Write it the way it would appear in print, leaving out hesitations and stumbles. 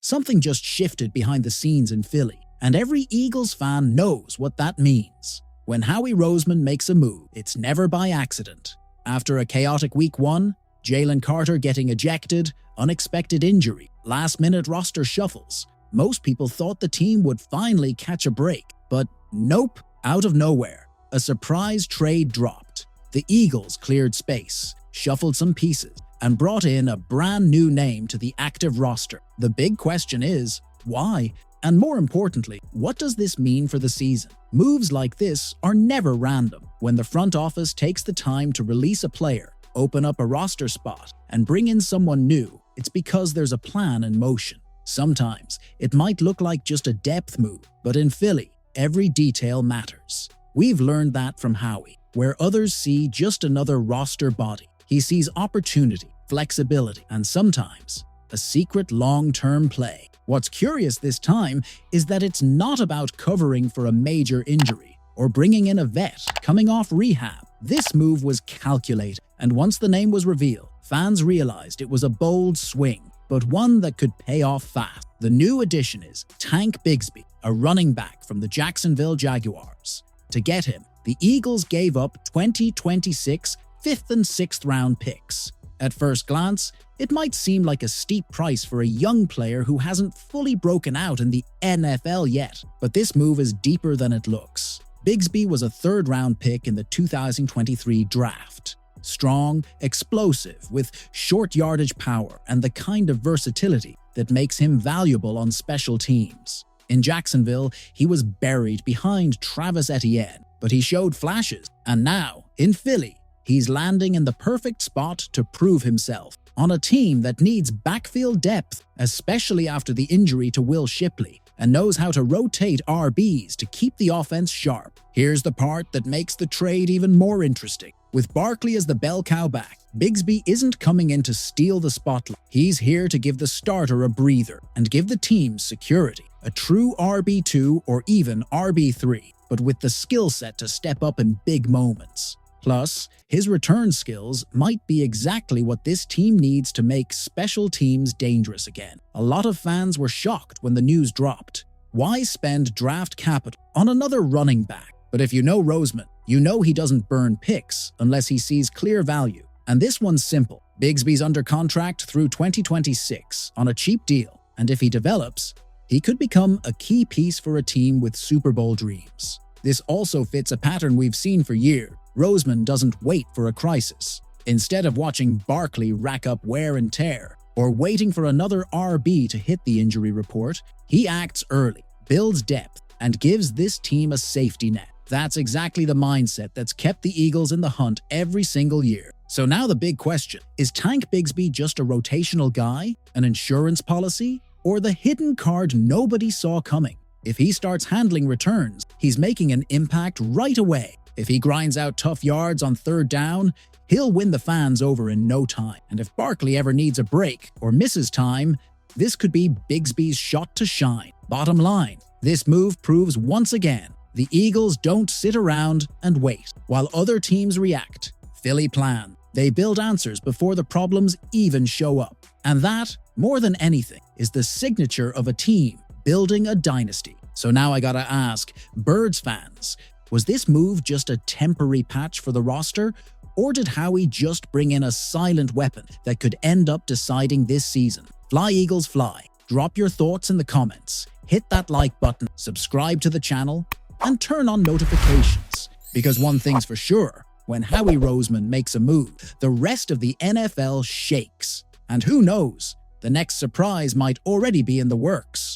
something just shifted behind the scenes in Philly, and every Eagles fan knows what that means. When Howie Roseman makes a move, it's never by accident. After a chaotic Week 1, Jalen Carter getting ejected, unexpected injury, last-minute roster shuffles, most people thought the team would finally catch a break. But nope, out of nowhere, a surprise trade dropped. The Eagles cleared space, shuffled some pieces, and brought in a brand new name to the active roster. The big question is, why? And more importantly, what does this mean for the season? Moves like this are never random. When the front office takes the time to release a player, open up a roster spot, and bring in someone new, it's because there's a plan in motion. Sometimes it might look like just a depth move, but in Philly, every detail matters. We've learned that from Howie, where others see just another roster body. He sees opportunity, flexibility, and sometimes a secret long-term play. What's curious this time is that it's not about covering for a major injury or bringing in a vet coming off rehab. This move was calculated, and once the name was revealed, fans realized it was a bold swing, but one that could pay off fast. The new addition is Tank Bigsby, a running back from the Jacksonville Jaguars. To get him, the Eagles gave up 2026 5th and 6th round picks. At first glance, it might seem like a steep price for a young player who hasn't fully broken out in the NFL yet, but this move is deeper than it looks. Bigsby was a 3rd round pick in the 2023 draft. Strong, explosive, with short yardage power and the kind of versatility that makes him valuable on special teams. In Jacksonville, he was buried behind Travis Etienne, but he showed flashes, and now, in Philly, he's landing in the perfect spot to prove himself on a team that needs backfield depth, especially after the injury to Will Shipley, and knows how to rotate RBs to keep the offense sharp. Here's the part that makes the trade even more interesting. With Barkley as the bell cow back, Bigsby isn't coming in to steal the spotlight. He's here to give the starter a breather and give the team security, a true RB2 or even RB3, but with the skill set to step up in big moments. Plus, his return skills might be exactly what this team needs to make special teams dangerous again. A lot of fans were shocked when the news dropped. Why spend draft capital on another running back? But if you know Roseman, you know he doesn't burn picks unless he sees clear value. And this one's simple. Bigsby's under contract through 2026 on a cheap deal, and if he develops, he could become a key piece for a team with Super Bowl dreams. This also fits a pattern we've seen for years. Roseman doesn't wait for a crisis. Instead of watching Barkley rack up wear and tear, or waiting for another RB to hit the injury report, he acts early, builds depth, and gives this team a safety net. That's exactly the mindset that's kept the Eagles in the hunt every single year. So now the big question, is Tank Bigsby just a rotational guy, an insurance policy, or the hidden card nobody saw coming? If he starts handling returns, he's making an impact right away. If he grinds out tough yards on 3rd down, he'll win the fans over in no time. And if Barkley ever needs a break or misses time, this could be Bigsby's shot to shine. Bottom line, this move proves once again, the Eagles don't sit around and wait while other teams react. Philly plan. They build answers before the problems even show up. And that, more than anything, is the signature of a team building a dynasty. So now I gotta ask, Birds fans, was this move just a temporary patch for the roster, or did Howie just bring in a silent weapon that could end up deciding this season? Fly Eagles fly. Drop your thoughts in the comments, hit that like button, subscribe to the channel, and turn on notifications. Because one thing's for sure, when Howie Roseman makes a move, the rest of the NFL shakes. And who knows, the next surprise might already be in the works.